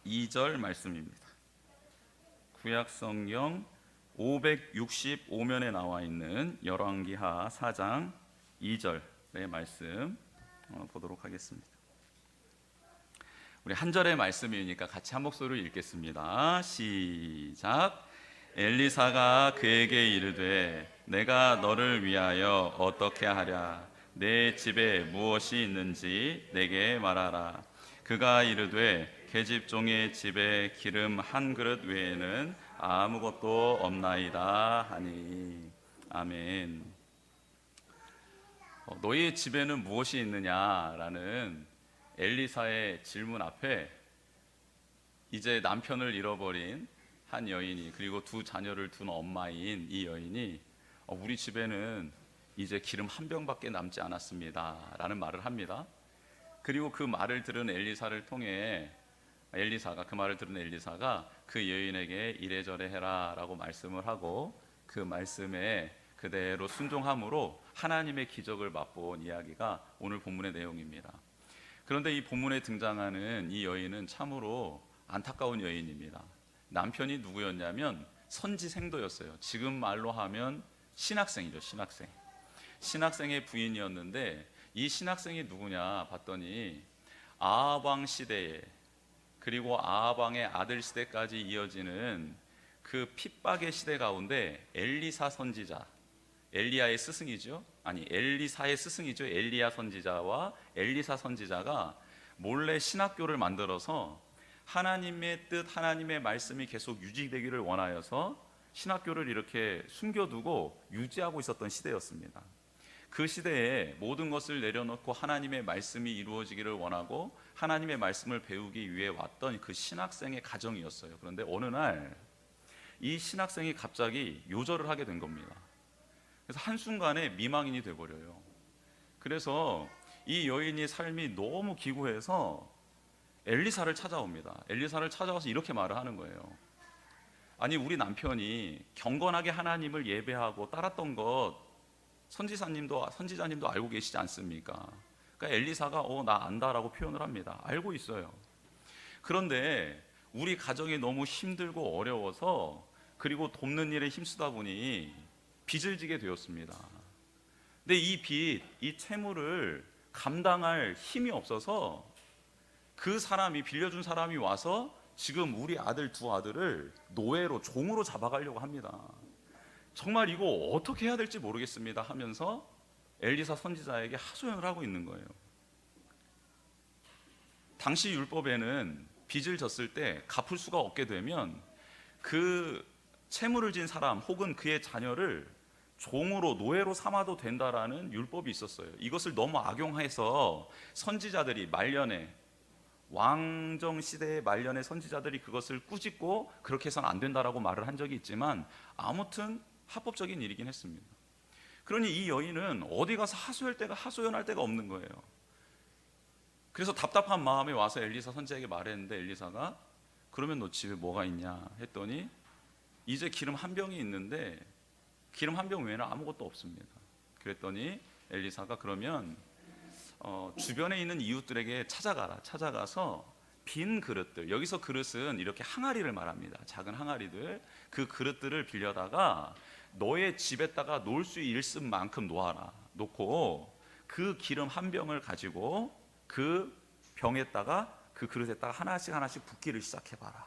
2절 말씀입니다. 구약 성경 565면에 나와 있는 열왕기하 4장 2절의 말씀 보도록 하겠습니다. 우리 한 절의 말씀이니까 같이 한 목소리로 읽겠습니다. 시작. 엘리사가 그에게 이르되 내가 너를 위하여 어떻게 하랴? 내 집에 무엇이 있는지 내게 말하라. 그가 이르되 계집종의 집에 기름 한 그릇 외에는 아무것도 없나이다 하니. 아멘. 너희의 집에는 무엇이 있느냐라는 엘리사의 질문 앞에 이제 남편을 잃어버린 한 여인이, 그리고 두 자녀를 둔 엄마인 이 여인이 우리 집에는 이제 기름 한 병밖에 남지 않았습니다 라는 말을 합니다. 그리고 그 말을 들은 엘리사를 통해 그 말을 들은 엘리사가 그 여인에게 이래저래 해라 라고 말씀을 하고, 그 말씀에 그대로 순종함으로 하나님의 기적을 맛본 이야기가 오늘 본문의 내용입니다. 그런데 이 본문에 등장하는 이 여인은 참으로 안타까운 여인입니다. 남편이 누구였냐면 선지생도였어요. 지금 말로 하면 신학생이죠. 신학생의 부인이었는데, 이 신학생이 누구냐 봤더니 아합 왕 시대에, 그리고 아합 왕의 아들 시대까지 이어지는 그 핍박의 시대 가운데 엘리사 선지자, 엘리야의 스승이죠. 엘리사의 스승이죠. 엘리야 선지자와 엘리사 선지자가 몰래 신학교를 만들어서 하나님의 뜻, 하나님의 말씀이 계속 유지되기를 원하여서 신학교를 이렇게 숨겨두고 유지하고 있었던 시대였습니다. 그 시대에 모든 것을 내려놓고 하나님의 말씀이 이루어지기를 원하고 하나님의 말씀을 배우기 위해 왔던 그 신학생의 가정이었어요. 그런데 어느 날 이 신학생이 갑자기 요절을 하게 된 겁니다. 그래서 한순간에 미망인이 돼버려요. 그래서 이 여인의 삶이 너무 기구해서 엘리사를 찾아옵니다. 엘리사를 찾아와서 이렇게 말을 하는 거예요. 아니, 우리 남편이 경건하게 하나님을 예배하고 따랐던 것 선지자님도 알고 계시지 않습니까? 그러니까 엘리사가 나 안다라고 표현을 합니다. 알고 있어요. 그런데 우리 가정이 너무 힘들고 어려워서, 그리고 돕는 일에 힘쓰다 보니 빚을 지게 되었습니다. 근데 이 빚, 이 채무를 감당할 힘이 없어서 그 사람이, 빌려준 사람이 와서 지금 우리 두 아들을 노예로, 종으로 잡아가려고 합니다. 정말 이거 어떻게 해야 될지 모르겠습니다 하면서 엘리사 선지자에게 하소연을 하고 있는 거예요. 당시 율법에는 빚을 졌을 때 갚을 수가 없게 되면 그 채무를 진 사람 혹은 그의 자녀를 종으로, 노예로 삼아도 된다라는 율법이 있었어요. 이것을 너무 악용해서 선지자들이 말년에, 왕정 시대의 말년에 선지자들이 그것을 꾸짖고 그렇게 해서는 안 된다라고 말을 한 적이 있지만, 아무튼 합법적인 일이긴 했습니다. 그러니 이 여인은 어디 가서 하소연할 데가 없는 거예요. 그래서 답답한 마음에 와서 엘리사 선지자에게 말했는데, 엘리사가 그러면 너 집에 뭐가 있냐 했더니 이제 기름 한 병이 있는데 기름 한 병 외에는 아무것도 없습니다. 그랬더니 엘리사가 그러면 주변에 있는 이웃들에게 찾아가서 빈 그릇들, 여기서 그릇은 이렇게 항아리를 말합니다. 작은 항아리들, 그 그릇들을 빌려다가 너의 집에다가 놓을 수 있을 만큼 놓고 그 기름 한 병을 가지고 그 병에다가, 그 그릇에다가 하나씩 붓기를 시작해봐라.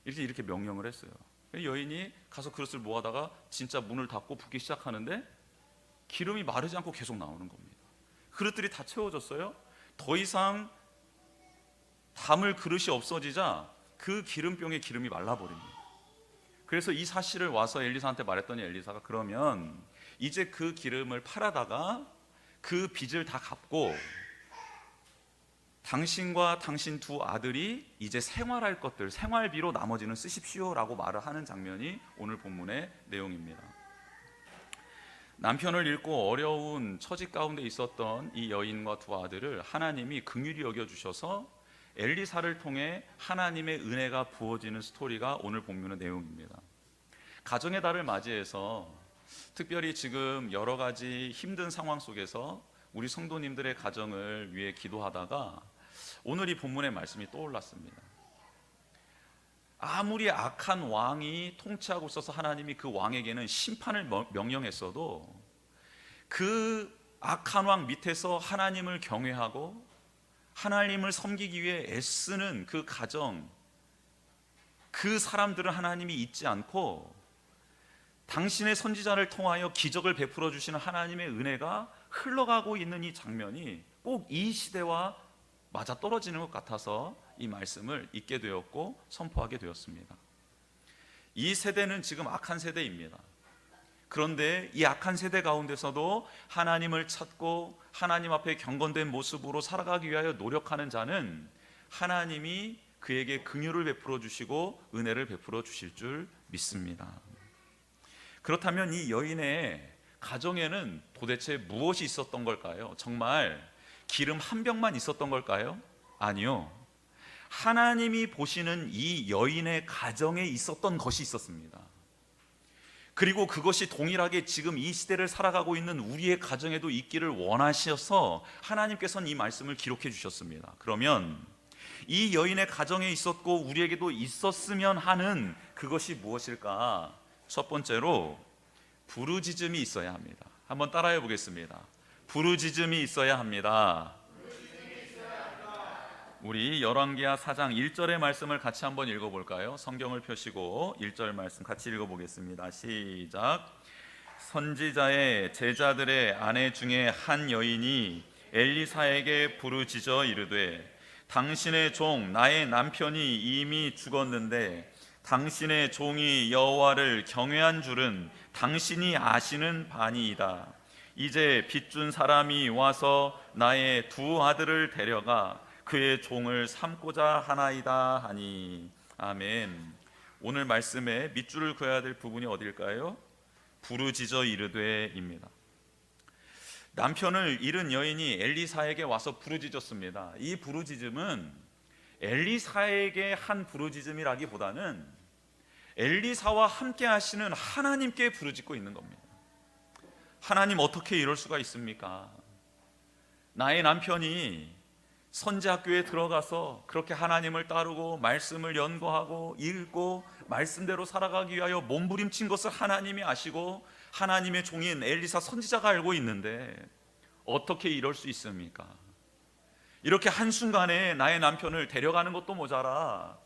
이렇게 명령을 했어요. 여인이 가서 그릇을 모아다가 진짜 문을 닫고 붓기 시작하는데 기름이 마르지 않고 계속 나오는 겁니다. 그릇들이 다 채워졌어요. 더 이상 담을 그릇이 없어지자 그 기름병에 기름이 말라버립니다. 그래서 이 사실을 와서 엘리사한테 말했더니 엘리사가 그러면 이제 그 기름을 팔아다가 그 빚을 다 갚고 당신과 당신 두 아들이 이제 생활할 것들, 생활비로 나머지는 쓰십시오 라고 말을 하는 장면이 오늘 본문의 내용입니다. 남편을 잃고 어려운 처지 가운데 있었던 이 여인과 두 아들을 하나님이 긍휼히 여겨주셔서 엘리사를 통해 하나님의 은혜가 부어지는 스토리가 오늘 본문의 내용입니다. 가정의 달을 맞이해서 특별히 지금 여러 가지 힘든 상황 속에서 우리 성도님들의 가정을 위해 기도하다가 오늘 이 본문의 말씀이 떠올랐습니다. 아무리 악한 왕이 통치하고 있어서 하나님이 그 왕에게는 심판을 명령했어도 그 악한 왕 밑에서 하나님을 경외하고 하나님을 섬기기 위해 애쓰는 그 가정, 그 사람들은 하나님이 잊지 않고 당신의 선지자를 통하여 기적을 베풀어 주시는 하나님의 은혜가 흘러가고 있는 이 장면이 꼭 이 시대와 맞아떨어지는 것 같아서 이 말씀을 읽게 되었고 선포하게 되었습니다. 이 세대는 지금 악한 세대입니다. 그런데 이 악한 세대 가운데서도 하나님을 찾고 하나님 앞에 경건된 모습으로 살아가기 위하여 노력하는 자는 하나님이 그에게 긍휼을 베풀어 주시고 은혜를 베풀어 주실 줄 믿습니다. 그렇다면 이 여인의 가정에는 도대체 무엇이 있었던 걸까요? 정말 기름 한 병만 있었던 걸까요? 아니요. 하나님이 보시는 이 여인의 가정에 있었던 것이 있었습니다. 그리고 그것이 동일하게 지금 이 시대를 살아가고 있는 우리의 가정에도 있기를 원하셔서 하나님께서는 이 말씀을 기록해 주셨습니다. 그러면 이 여인의 가정에 있었고 우리에게도 있었으면 하는 그것이 무엇일까? 첫 번째로 부르짖음이 있어야 합니다. 한번 따라해 보겠습니다. 부르짖음이 있어야 합니다. 우리 열왕기하 4장 1절의 말씀을 같이 한번 읽어볼까요? 성경을 펴시고 1절 말씀 같이 읽어보겠습니다. 시작. 선지자의 제자들의 아내 중에 한 여인이 엘리사에게 부르짖어 이르되 당신의 종 나의 남편이 이미 죽었는데 당신의 종이 여호와를 경외한 줄은 당신이 아시는 바니이다. 이제 빚준 사람이 와서 나의 두 아들을 데려가 그의 종을 삼고자 하나이다 하니. 아멘. 오늘 말씀에 밑줄을 그어야 될 부분이 어딜까요? 부르짖어 이르되입니다. 남편을 잃은 여인이 엘리사에게 와서 부르짖었습니다. 이 부르짖음은 엘리사에게 한 부르짖음이라기보다는 엘리사와 함께 하시는 하나님께 부르짖고 있는 겁니다. 하나님, 어떻게 이럴 수가 있습니까? 나의 남편이 선지학교에 들어가서 그렇게 하나님을 따르고 말씀을 연구하고 읽고 말씀대로 살아가기 위하여 몸부림친 것을 하나님이 아시고 하나님의 종인 엘리사 선지자가 알고 있는데 어떻게 이럴 수 있습니까? 이렇게 한순간에 나의 남편을 데려가는 것도 모자라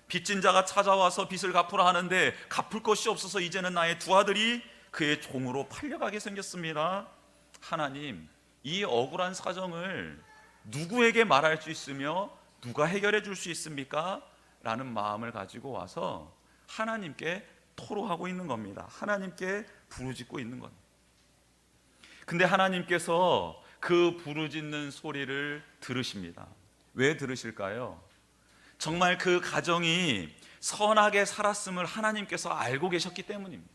빚진 자가 찾아와서 빚을 갚으라 하는데 갚을 것이 없어서 이제는 나의 두 아들이 그의 종으로 팔려가게 생겼습니다. 하나님, 이 억울한 사정을 누구에게 말할 수 있으며 누가 해결해 줄 수 있습니까? 라는 마음을 가지고 와서 하나님께 토로하고 있는 겁니다. 하나님께 부르짖고 있는 겁니다. 근데 하나님께서 그 부르짖는 소리를 들으십니다. 왜 들으실까요? 정말 그 가정이 선하게 살았음을 하나님께서 알고 계셨기 때문입니다.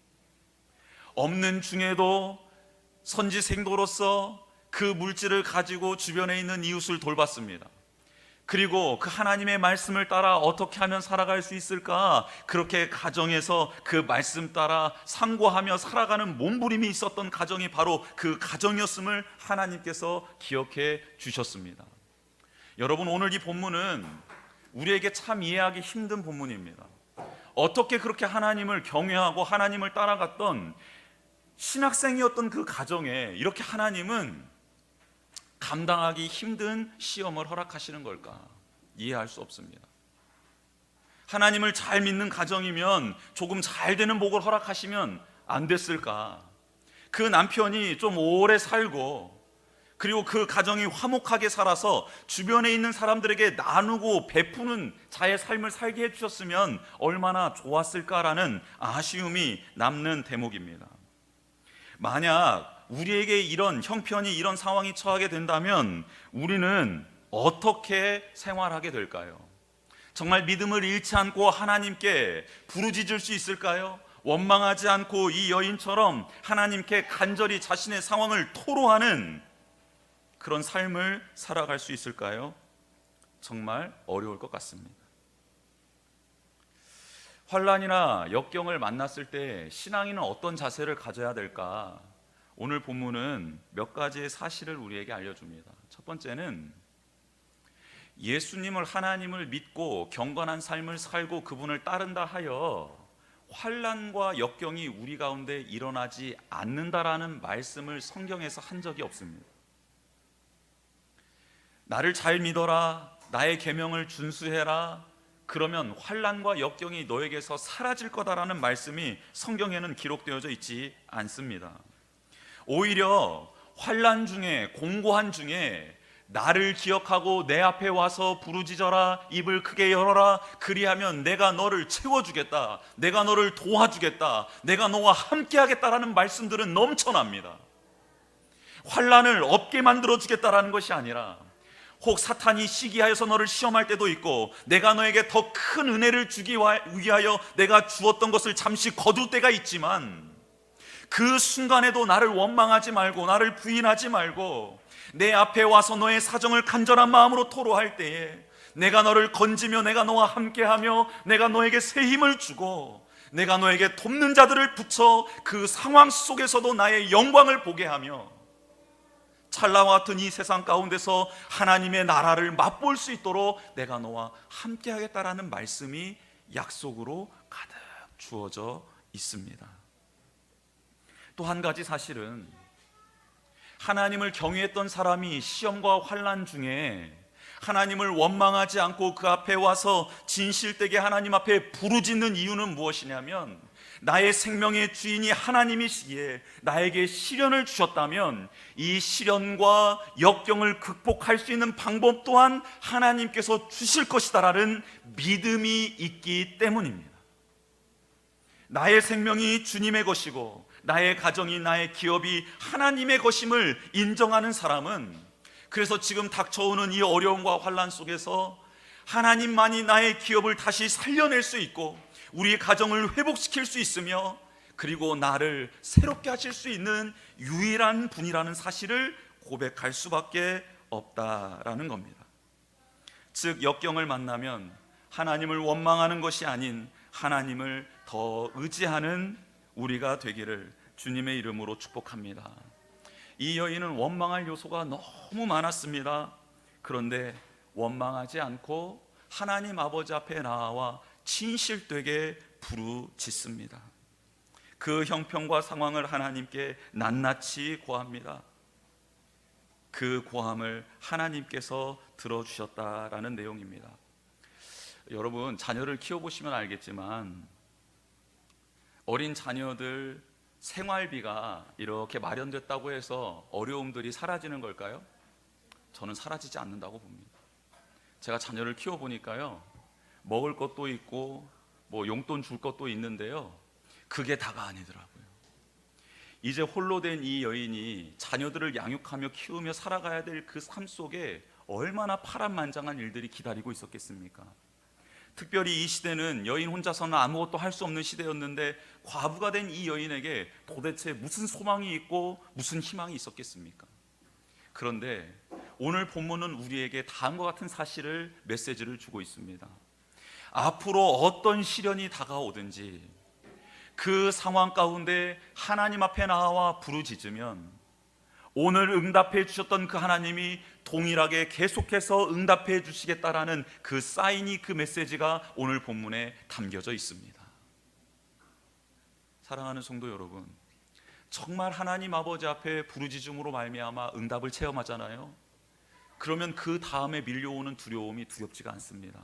없는 중에도 선지생도로서 그 물질을 가지고 주변에 있는 이웃을 돌봤습니다. 그리고 그 하나님의 말씀을 따라 어떻게 하면 살아갈 수 있을까? 그렇게 가정에서 그 말씀 따라 상고하며 살아가는 몸부림이 있었던 가정이 바로 그 가정이었음을 하나님께서 기억해 주셨습니다. 여러분, 오늘 이 본문은 우리에게 참 이해하기 힘든 본문입니다. 어떻게 그렇게 하나님을 경외하고 하나님을 따라갔던 신학생이었던 그 가정에 이렇게 하나님은 감당하기 힘든 시험을 허락하시는 걸까? 이해할 수 없습니다. 하나님을 잘 믿는 가정이면 조금 잘 되는 복을 허락하시면 안 됐을까? 그 남편이 좀 오래 살고 그리고 그 가정이 화목하게 살아서 주변에 있는 사람들에게 나누고 베푸는 자의 삶을 살게 해주셨으면 얼마나 좋았을까라는 아쉬움이 남는 대목입니다. 만약 우리에게 이런 형편이 이런 상황이 처하게 된다면 우리는 어떻게 생활하게 될까요? 정말 믿음을 잃지 않고 하나님께 부르짖을 수 있을까요? 원망하지 않고 이 여인처럼 하나님께 간절히 자신의 상황을 토로하는 그런 삶을 살아갈 수 있을까요? 정말 어려울 것 같습니다. 환난이나 역경을 만났을 때 신앙인은 어떤 자세를 가져야 될까? 오늘 본문은 몇 가지의 사실을 우리에게 알려줍니다. 첫 번째는 예수님을, 하나님을 믿고 경건한 삶을 살고 그분을 따른다 하여 환난과 역경이 우리 가운데 일어나지 않는다라는 말씀을 성경에서 한 적이 없습니다. 나를 잘 믿어라, 나의 계명을 준수해라, 그러면 환난과 역경이 너에게서 사라질 거다라는 말씀이 성경에는 기록되어져 있지 않습니다. 오히려 환난 중에, 공고한 중에 나를 기억하고 내 앞에 와서 부르짖어라, 입을 크게 열어라, 그리하면 내가 너를 채워주겠다, 내가 너를 도와주겠다, 내가 너와 함께하겠다라는 말씀들은 넘쳐납니다. 환난을 없게 만들어주겠다라는 것이 아니라, 혹 사탄이 시기하여서 너를 시험할 때도 있고, 내가 너에게 더 큰 은혜를 주기 위하여 내가 주었던 것을 잠시 거둘 때가 있지만, 그 순간에도 나를 원망하지 말고, 나를 부인하지 말고, 내 앞에 와서 너의 사정을 간절한 마음으로 토로할 때에 내가 너를 건지며 내가 너와 함께하며 내가 너에게 새 힘을 주고 내가 너에게 돕는 자들을 붙여 그 상황 속에서도 나의 영광을 보게 하며 찰나와 같은 이 세상 가운데서 하나님의 나라를 맛볼 수 있도록 내가 너와 함께하겠다라는 말씀이 약속으로 가득 주어져 있습니다. 또 한 가지 사실은, 하나님을 경외했던 사람이 시험과 환난 중에 하나님을 원망하지 않고 그 앞에 와서 진실되게 하나님 앞에 부르짖는 이유는 무엇이냐면, 나의 생명의 주인이 하나님이시기에 나에게 시련을 주셨다면 이 시련과 역경을 극복할 수 있는 방법 또한 하나님께서 주실 것이다라는 믿음이 있기 때문입니다. 나의 생명이 주님의 것이고 나의 가정이, 나의 기업이 하나님의 것임을 인정하는 사람은, 그래서 지금 닥쳐오는 이 어려움과 환난 속에서 하나님만이 나의 기업을 다시 살려낼 수 있고 우리 가정을 회복시킬 수 있으며 그리고 나를 새롭게 하실 수 있는 유일한 분이라는 사실을 고백할 수밖에 없다라는 겁니다. 즉, 역경을 만나면 하나님을 원망하는 것이 아닌 하나님을 더 의지하는 우리가 되기를 주님의 이름으로 축복합니다. 이 여인은 원망할 요소가 너무 많았습니다. 그런데 원망하지 않고 하나님 아버지 앞에 나와 진실되게 부르짖습니다. 그 형편과 상황을 하나님께 낱낱이 고합니다. 그 고함을 하나님께서 들어주셨다라는 내용입니다. 여러분, 자녀를 키워보시면 알겠지만 어린 자녀들 생활비가 이렇게 마련됐다고 해서 어려움들이 사라지는 걸까요? 저는 사라지지 않는다고 봅니다. 제가 자녀를 키워보니까요, 먹을 것도 있고 뭐 용돈 줄 것도 있는데요, 그게 다가 아니더라고요. 이제 홀로 된 이 여인이 자녀들을 양육하며 키우며 살아가야 될 그 삶 속에 얼마나 파란만장한 일들이 기다리고 있었겠습니까? 특별히 이 시대는 여인 혼자서는 아무것도 할 수 없는 시대였는데 과부가 된 이 여인에게 도대체 무슨 소망이 있고 무슨 희망이 있었겠습니까? 그런데 오늘 본문은 우리에게 다음과 같은 사실을, 메시지를 주고 있습니다. 앞으로 어떤 시련이 다가오든지 그 상황 가운데 하나님 앞에 나와 부르짖으면 오늘 응답해 주셨던 그 하나님이 동일하게 계속해서 응답해 주시겠다라는 그 사인이, 그 메시지가 오늘 본문에 담겨져 있습니다. 사랑하는 성도 여러분, 정말 하나님 아버지 앞에 부르짖음으로 말미암아 응답을 체험하잖아요. 그러면 그 다음에 밀려오는 두려움이 두렵지가 않습니다.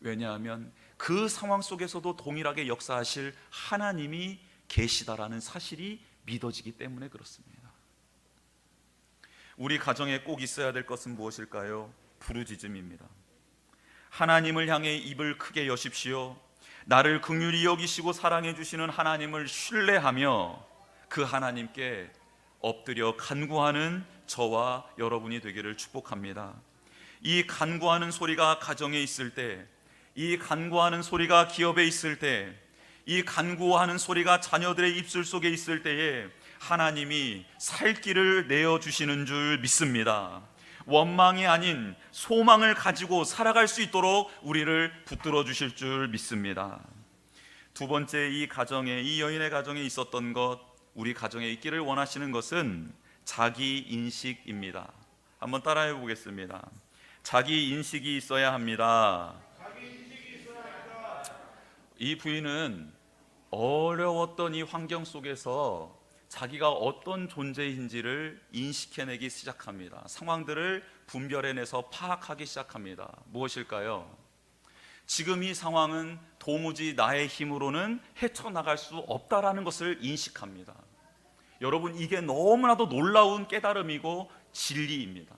왜냐하면 그 상황 속에서도 동일하게 역사하실 하나님이 계시다라는 사실이 믿어지기 때문에 그렇습니다. 우리 가정에 꼭 있어야 될 것은 무엇일까요? 부르짖음입니다. 하나님을 향해 입을 크게 여십시오. 나를 긍휼히 여기시고 사랑해 주시는 하나님을 신뢰하며 그 하나님께 엎드려 간구하는 저와 여러분이 되기를 축복합니다. 이 간구하는 소리가 가정에 있을 때, 이 간구하는 소리가 기업에 있을 때, 이 간구하는 소리가 자녀들의 입술 속에 있을 때에 하나님이 살 길을 내어주시는 줄 믿습니다. 원망이 아닌 소망을 가지고 살아갈 수 있도록 우리를 붙들어 주실 줄 믿습니다. 두 번째, 이 가정에, 이 여인의 가정에 있었던 것, 우리 가정에 있기를 원하시는 것은 자기 인식입니다. 한번 따라해 보겠습니다. 자기 인식이 있어야 합니다. 이 부인은 어려웠던 이 환경 속에서 자기가 어떤 존재인지를 인식해내기 시작합니다. 상황들을 분별해내서 파악하기 시작합니다. 무엇일까요? 지금 이 상황은 도무지 나의 힘으로는 헤쳐나갈 수 없다라는 것을 인식합니다. 여러분, 이게 너무나도 놀라운 깨달음이고 진리입니다.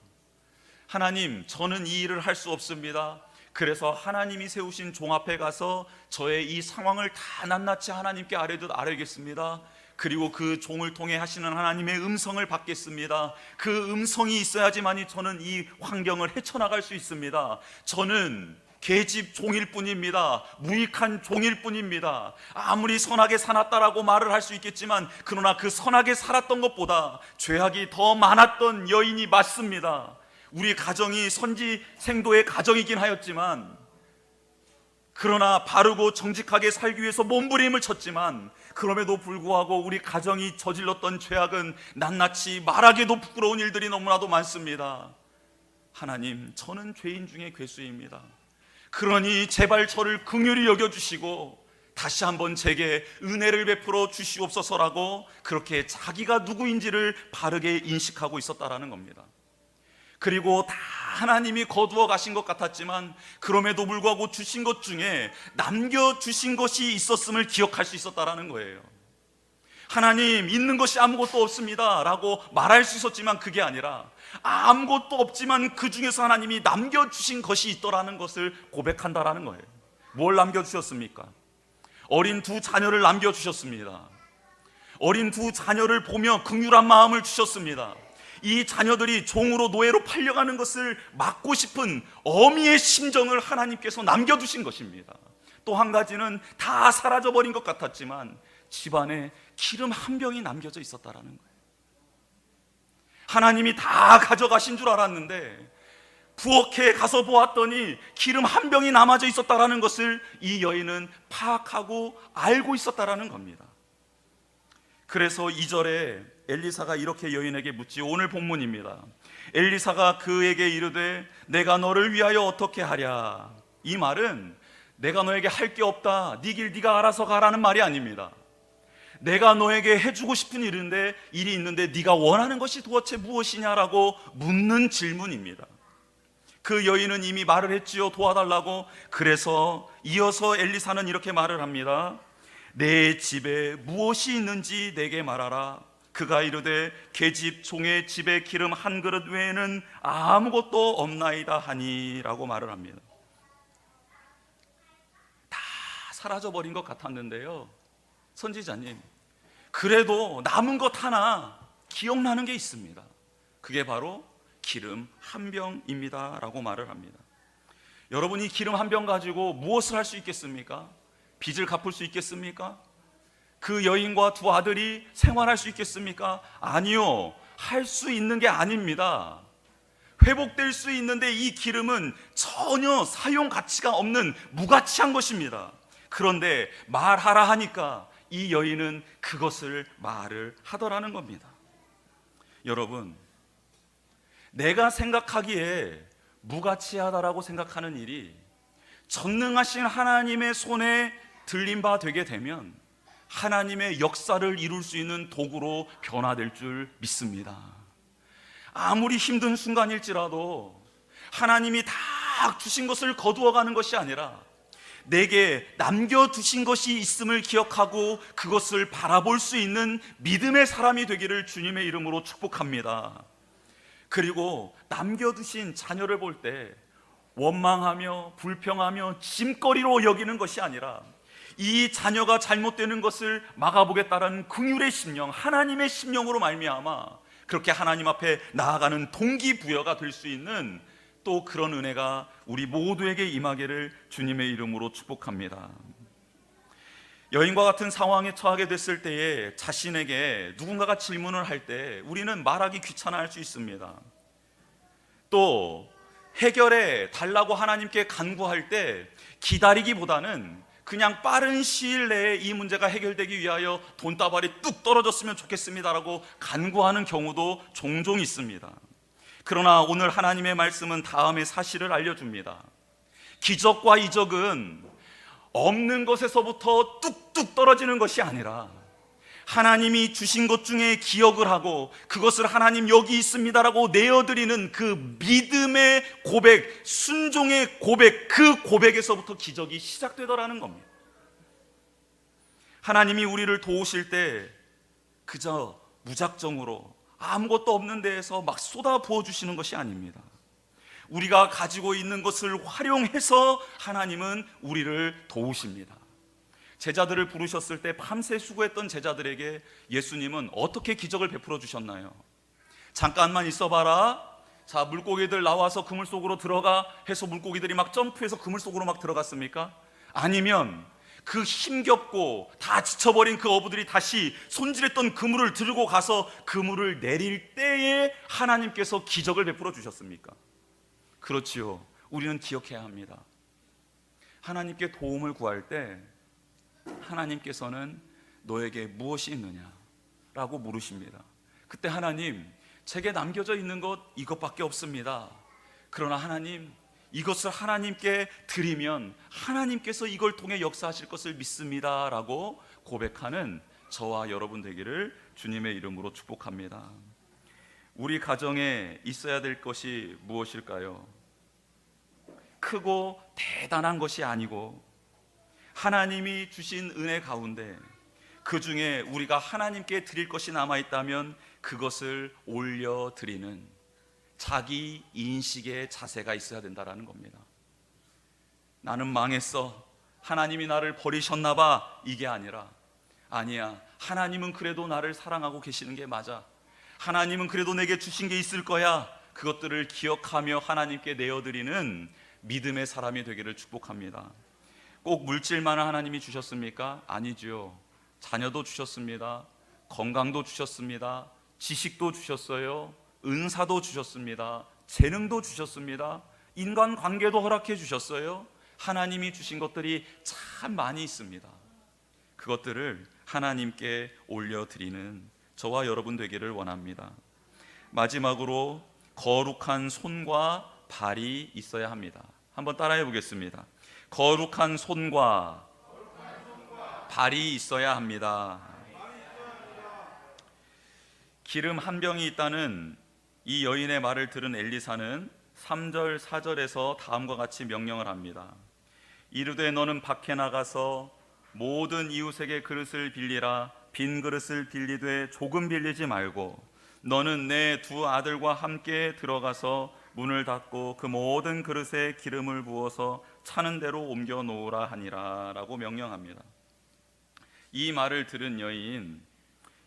하나님, 저는 이 일을 할 수 없습니다. 그래서 하나님이 세우신 종 앞에 가서 저의 이 상황을 다 낱낱이 하나님께 아뢰겠습니다. 그리고 그 종을 통해 하시는 하나님의 음성을 받겠습니다. 그 음성이 있어야지만이 저는 이 환경을 헤쳐나갈 수 있습니다. 저는 계집 종일 뿐입니다. 무익한 종일 뿐입니다. 아무리 선하게 살았다라고 말을 할 수 있겠지만, 그러나 그 선하게 살았던 것보다 죄악이 더 많았던 여인이 맞습니다. 우리 가정이 선지생도의 가정이긴 하였지만, 그러나 바르고 정직하게 살기 위해서 몸부림을 쳤지만, 그럼에도 불구하고 우리 가정이 저질렀던 죄악은 낱낱이 말하기도 부끄러운 일들이 너무나도 많습니다. 하나님, 저는 죄인 중에 괴수입니다. 그러니 제발 저를 긍휼히 여겨주시고 다시 한번 제게 은혜를 베풀어 주시옵소서라고, 그렇게 자기가 누구인지를 바르게 인식하고 있었다라는 겁니다. 그리고 다 하나님이 거두어 가신 것 같았지만, 그럼에도 불구하고 주신 것 중에 남겨주신 것이 있었음을 기억할 수 있었다라는 거예요. 하나님, 있는 것이 아무것도 없습니다 라고 말할 수 있었지만, 그게 아니라 아무것도 없지만 그 중에서 하나님이 남겨주신 것이 있더라는 것을 고백한다라는 거예요. 뭘 남겨주셨습니까? 어린 두 자녀를 남겨주셨습니다. 어린 두 자녀를 보며 긍휼한 마음을 주셨습니다. 이 자녀들이 종으로 노예로 팔려가는 것을 막고 싶은 어미의 심정을 하나님께서 남겨두신 것입니다. 또 한 가지는 다 사라져버린 것 같았지만 집안에 기름 한 병이 남겨져 있었다라는 거예요. 하나님이 다 가져가신 줄 알았는데 부엌에 가서 보았더니 기름 한 병이 남아져 있었다라는 것을 이 여인은 파악하고 알고 있었다라는 겁니다. 그래서 2절에 엘리사가 이렇게 여인에게 묻지, 오늘 본문입니다. 엘리사가 그에게 이르되 내가 너를 위하여 어떻게 하랴. 이 말은 내가 너에게 할 게 없다, 네 길 네가 알아서 가라는 말이 아닙니다. 내가 너에게 해주고 싶은 일이 있는데 네가 원하는 것이 도대체 무엇이냐라고 묻는 질문입니다. 그 여인은 이미 말을 했지요, 도와달라고. 그래서 이어서 엘리사는 이렇게 말을 합니다. 내 집에 무엇이 있는지 내게 말하라. 그가 이르되 계집 종의 집에 기름 한 그릇 외에는 아무것도 없나이다 하니 라고 말을 합니다. 다 사라져버린 것 같았는데요, 선지자님, 그래도 남은 것 하나 기억나는 게 있습니다. 그게 바로 기름 한 병입니다 라고 말을 합니다. 여러분, 이 기름 한 병 가지고 무엇을 할 수 있겠습니까? 빚을 갚을 수 있겠습니까? 그 여인과 두 아들이 생활할 수 있겠습니까? 아니요, 할 수 있는 게 아닙니다. 회복될 수 있는데 이 기름은 전혀 사용 가치가 없는 무가치한 것입니다. 그런데 말하라 하니까 이 여인은 그것을 말을 하더라는 겁니다. 여러분, 내가 생각하기에 무가치하다라고 생각하는 일이 전능하신 하나님의 손에 들린 바 되게 되면 하나님의 역사를 이룰 수 있는 도구로 변화될 줄 믿습니다. 아무리 힘든 순간일지라도 하나님이 다 주신 것을 거두어가는 것이 아니라 내게 남겨두신 것이 있음을 기억하고 그것을 바라볼 수 있는 믿음의 사람이 되기를 주님의 이름으로 축복합니다. 그리고 남겨두신 자녀를 볼 때 원망하며 불평하며 짐거리로 여기는 것이 아니라 이 자녀가 잘못되는 것을 막아보겠다라는 긍휼의 심령, 하나님의 심령으로 말미암아 그렇게 하나님 앞에 나아가는 동기부여가 될 수 있는 또 그런 은혜가 우리 모두에게 임하기를 주님의 이름으로 축복합니다. 여인과 같은 상황에 처하게 됐을 때에 자신에게 누군가가 질문을 할 때 우리는 말하기 귀찮아할 수 있습니다. 또 해결해 달라고 하나님께 간구할 때 기다리기보다는 그냥 빠른 시일 내에 이 문제가 해결되기 위하여 돈다발이 뚝 떨어졌으면 좋겠습니다라고 간구하는 경우도 종종 있습니다. 그러나 오늘 하나님의 말씀은 다음의 사실을 알려줍니다. 기적과 이적은 없는 것에서부터 뚝뚝 떨어지는 것이 아니라 하나님이 주신 것 중에 기억을 하고 그것을 하나님 여기 있습니다라고 내어드리는 그 믿음의 고백, 순종의 고백, 그 고백에서부터 기적이 시작되더라는 겁니다. 하나님이 우리를 도우실 때 그저 무작정으로 아무것도 없는 데에서 막 쏟아 부어주시는 것이 아닙니다. 우리가 가지고 있는 것을 활용해서 하나님은 우리를 도우십니다. 제자들을 부르셨을 때 밤새 수고했던 제자들에게 예수님은 어떻게 기적을 베풀어 주셨나요? 잠깐만 있어봐라, 자 물고기들 나와서 그물 속으로 들어가 해서 물고기들이 막 점프해서 그물 속으로 막 들어갔습니까? 아니면 그 힘겹고 다 지쳐버린 그 어부들이 다시 손질했던 그물을 들고 가서 그물을 내릴 때에 하나님께서 기적을 베풀어 주셨습니까? 그렇지요. 우리는 기억해야 합니다. 하나님께 도움을 구할 때 하나님께서는 너에게 무엇이 있느냐라고 물으십니다. 그때 하나님, 제게 남겨져 있는 것 이것밖에 없습니다. 그러나 하나님, 이것을 하나님께 드리면 하나님께서 이걸 통해 역사하실 것을 믿습니다 라고 고백하는 저와 여러분 되기를 주님의 이름으로 축복합니다. 우리 가정에 있어야 될 것이 무엇일까요? 크고 대단한 것이 아니고 하나님이 주신 은혜 가운데 그 중에 우리가 하나님께 드릴 것이 남아있다면 그것을 올려드리는 자기 인식의 자세가 있어야 된다는 겁니다. 나는 망했어, 하나님이 나를 버리셨나 봐, 이게 아니라 아니야, 하나님은 그래도 나를 사랑하고 계시는 게 맞아, 하나님은 그래도 내게 주신 게 있을 거야, 그것들을 기억하며 하나님께 내어드리는 믿음의 사람이 되기를 축복합니다. 꼭 물질만 하나님이 주셨습니까? 아니죠. 자녀도 주셨습니다. 건강도 주셨습니다. 지식도 주셨어요. 은사도 주셨습니다. 재능도 주셨습니다. 인간관계도 허락해 주셨어요. 하나님이 주신 것들이 참 많이 있습니다. 그것들을 하나님께 올려드리는 저와 여러분 되기를 원합니다. 마지막으로 거룩한 손과 발이 있어야 합니다. 한번 따라해 보겠습니다. 거룩한 손과 발이 있어야 합니다. 기름 한 병이 있다는 이 여인의 말을 들은 엘리사는 3절 4절에서 다음과 같이 명령을 합니다. 이르되 너는 밖에 나가서 모든 이웃에게 그릇을 빌리라. 빈 그릇을 빌리되 조금 빌리지 말고 너는 내 두 아들과 함께 들어가서 문을 닫고 그 모든 그릇에 기름을 부어서 차는 대로 옮겨 놓으라 하니라 라고 명령합니다. 이 말을 들은 여인,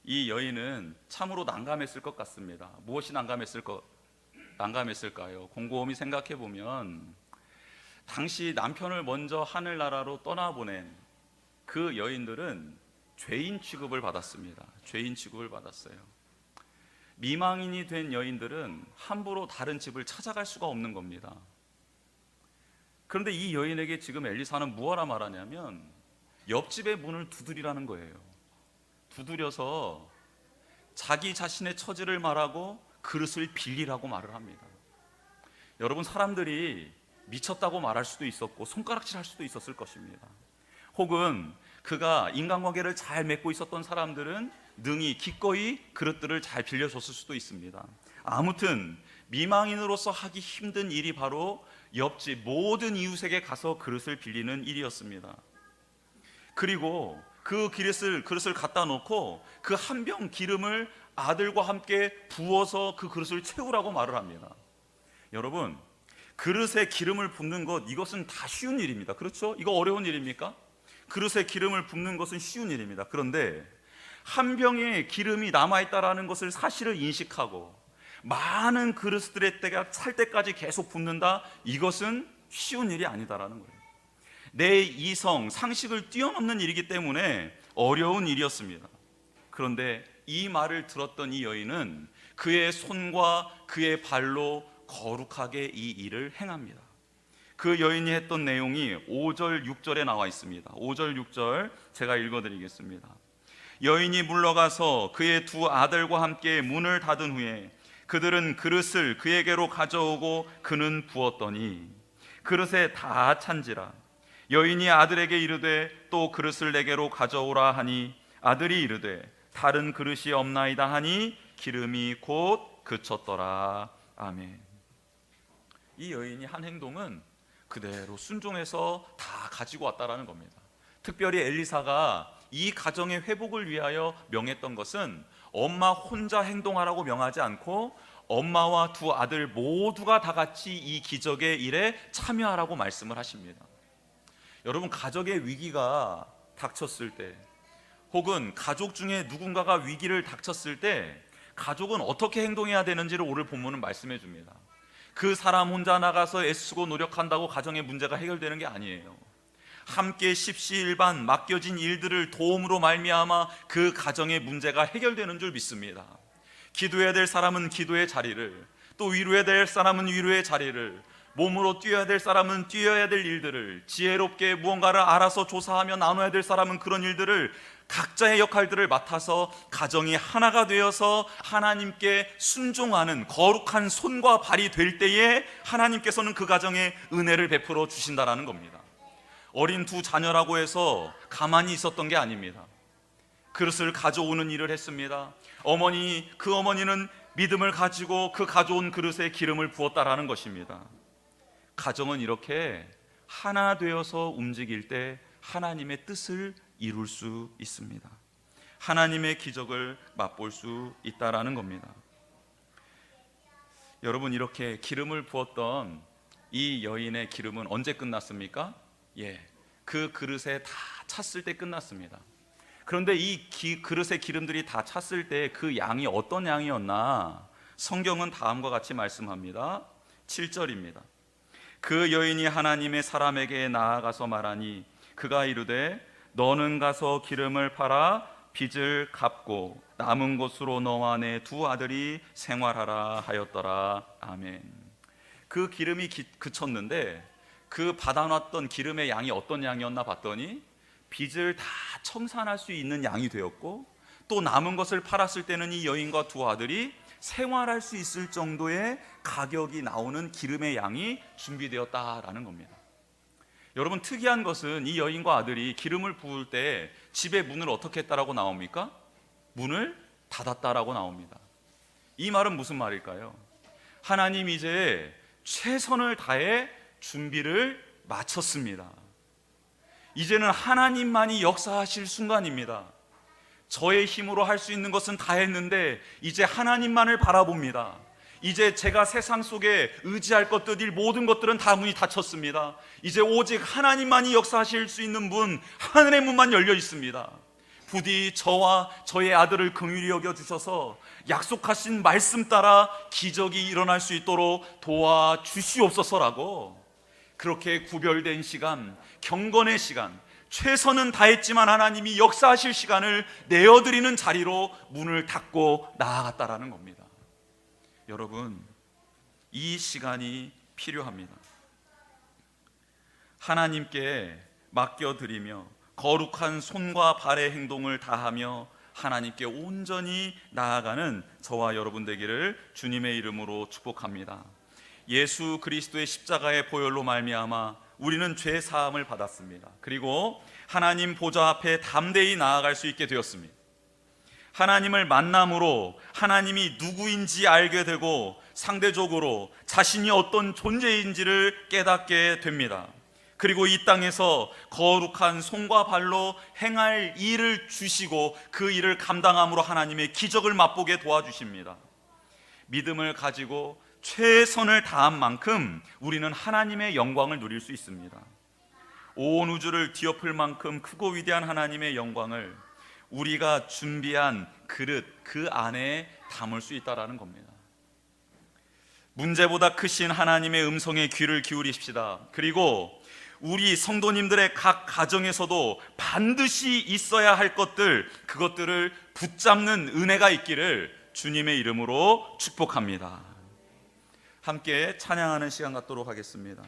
이 여인은 참으로 난감했을 것 같습니다. 무엇이 난감했을까요? 곰곰이 생각해 보면 당시 남편을 먼저 하늘나라로 떠나보낸 그 여인들은 죄인 취급을 받았습니다. 죄인 취급을 받았어요. 미망인이 된 여인들은 함부로 다른 집을 찾아갈 수가 없는 겁니다. 그런데 이 여인에게 지금 엘리사는 무엇라 말하냐면 옆집의 문을 두드리라는 거예요. 두드려서 자기 자신의 처지를 말하고 그릇을 빌리라고 말을 합니다. 여러분, 사람들이 미쳤다고 말할 수도 있었고 손가락질할 수도 있었을 것입니다. 혹은 그가 인간관계를 잘 맺고 있었던 사람들은 능히 기꺼이 그릇들을 잘 빌려줬을 수도 있습니다. 아무튼 미망인으로서 하기 힘든 일이 바로 옆집 모든 이웃에게 가서 그릇을 빌리는 일이었습니다. 그리고 그 그릇을 갖다 놓고 그 한 병 기름을 아들과 함께 부어서 그 그릇을 채우라고 말을 합니다. 여러분, 그릇에 기름을 붓는 것, 이것은 다 쉬운 일입니다. 그렇죠? 이거 어려운 일입니까? 그릇에 기름을 붓는 것은 쉬운 일입니다. 그런데 한 병의 기름이 남아있다라는 것을 사실을 인식하고 많은 그릇들의 때가 찰 때까지 계속 붓는다, 이것은 쉬운 일이 아니다라는 거예요. 내 이성, 상식을 뛰어넘는 일이기 때문에 어려운 일이었습니다. 그런데 이 말을 들었던 이 여인은 그의 손과 그의 발로 거룩하게 이 일을 행합니다. 그 여인이 했던 내용이 5절 6절에 나와 있습니다. 5절 6절 제가 읽어드리겠습니다. 여인이 물러가서 그의 두 아들과 함께 문을 닫은 후에 그들은 그릇을 그에게로 가져오고 그는 부었더니 그릇에 다 찬지라. 여인이 아들에게 이르되 또 그릇을 내게로 가져오라 하니 아들이 이르되 다른 그릇이 없나이다 하니 기름이 곧 그쳤더라. 아멘. 이 여인이 한 행동은 그대로 순종해서 다 가지고 왔다라는 겁니다. 특별히 엘리사가 이 가정의 회복을 위하여 명했던 것은 엄마 혼자 행동하라고 명하지 않고 엄마와 두 아들 모두가 다 같이 이 기적의 일에 참여하라고 말씀을 하십니다. 여러분, 가족의 위기가 닥쳤을 때, 혹은 가족 중에 누군가가 위기를 닥쳤을 때 가족은 어떻게 행동해야 되는지를 오늘 본문은 말씀해 줍니다. 그 사람 혼자 나가서 애쓰고 노력한다고 가정의 문제가 해결되는 게 아니에요. 함께 십시일반 맡겨진 일들을 도움으로 말미암아 그 가정의 문제가 해결되는 줄 믿습니다. 기도해야 될 사람은 기도의 자리를, 또 위로해야 될 사람은 위로의 자리를, 몸으로 뛰어야 될 사람은 뛰어야 될 일들을, 지혜롭게 무언가를 알아서 조사하며 나눠야 될 사람은 그런 일들을, 각자의 역할들을 맡아서 가정이 하나가 되어서 하나님께 순종하는 거룩한 손과 발이 될 때에 하나님께서는 그 가정에 은혜를 베풀어 주신다라는 겁니다. 어린 두 자녀라고 해서 가만히 있었던 게 아닙니다. 그릇을 가져오는 일을 했습니다. 그 어머니는 믿음을 가지고 그 가져온 그릇에 기름을 부었다라는 것입니다. 가정은 이렇게 하나 되어서 움직일 때 하나님의 뜻을 이룰 수 있습니다. 하나님의 기적을 맛볼 수 있다라는 겁니다. 여러분, 이렇게 기름을 부었던 이 여인의 기름은 언제 끝났습니까? 그 그릇에 다 찼을 때 끝났습니다. 그런데 이 그릇의 기름들이 다 찼을 때 그 양이 어떤 양이었나? 성경은 다음과 같이 말씀합니다. 7절입니다. 그 여인이 하나님의 사람에게 나아가서 말하니 그가 이르되 너는 가서 기름을 팔아 빚을 갚고 남은 곳으로 너와 내 두 아들이 생활하라 하였더라. 아멘. 그 기름이 그쳤는데 그 받아놨던 기름의 양이 어떤 양이었나 봤더니 빚을 다 청산할 수 있는 양이 되었고, 또 남은 것을 팔았을 때는 이 여인과 두 아들이 생활할 수 있을 정도의 가격이 나오는 기름의 양이 준비되었다라는 겁니다. 여러분, 특이한 것은 이 여인과 아들이 기름을 부을 때 집의 문을 어떻게 했다라고 나옵니까? 문을 닫았다라고 나옵니다. 이 말은 무슨 말일까요? 하나님 이제 최선을 다해 준비를 마쳤습니다. 이제는 하나님만이 역사하실 순간입니다. 저의 힘으로 할 수 있는 것은 다 했는데 이제 하나님만을 바라봅니다. 이제 제가 세상 속에 의지할 것들, 모든 것들은 다 문이 닫혔습니다. 이제 오직 하나님만이 역사하실 수 있는 문, 하늘의 문만 열려 있습니다. 부디 저와 저의 아들을 긍휼히 여겨주셔서 약속하신 말씀 따라 기적이 일어날 수 있도록 도와주시옵소서라고, 그렇게 구별된 시간, 경건의 시간, 최선은 다했지만 하나님이 역사하실 시간을 내어드리는 자리로 문을 닫고 나아갔다라는 겁니다. 여러분, 이 시간이 필요합니다. 하나님께 맡겨드리며 거룩한 손과 발의 행동을 다하며 하나님께 온전히 나아가는 저와 여러분 되기를 주님의 이름으로 축복합니다. 예수 그리스도의 십자가의 보혈로 말미암아 우리는 죄 사함을 받았습니다. 그리고 하나님 보좌 앞에 담대히 나아갈 수 있게 되었습니다. 하나님을 만남으로 하나님이 누구인지 알게 되고 상대적으로 자신이 어떤 존재인지를 깨닫게 됩니다. 그리고 이 땅에서 거룩한 손과 발로 행할 일을 주시고 그 일을 감당함으로 하나님의 기적을 맛보게 도와주십니다. 믿음을 가지고 최선을 다한 만큼 우리는 하나님의 영광을 누릴 수 있습니다. 온 우주를 뒤엎을 만큼 크고 위대한 하나님의 영광을 우리가 준비한 그릇 그 안에 담을 수 있다라는 겁니다. 문제보다 크신 하나님의 음성에 귀를 기울이십시다. 그리고 우리 성도님들의 각 가정에서도 반드시 있어야 할 것들, 그것들을 붙잡는 은혜가 있기를 주님의 이름으로 축복합니다. 함께 찬양하는 시간 갖도록 하겠습니다.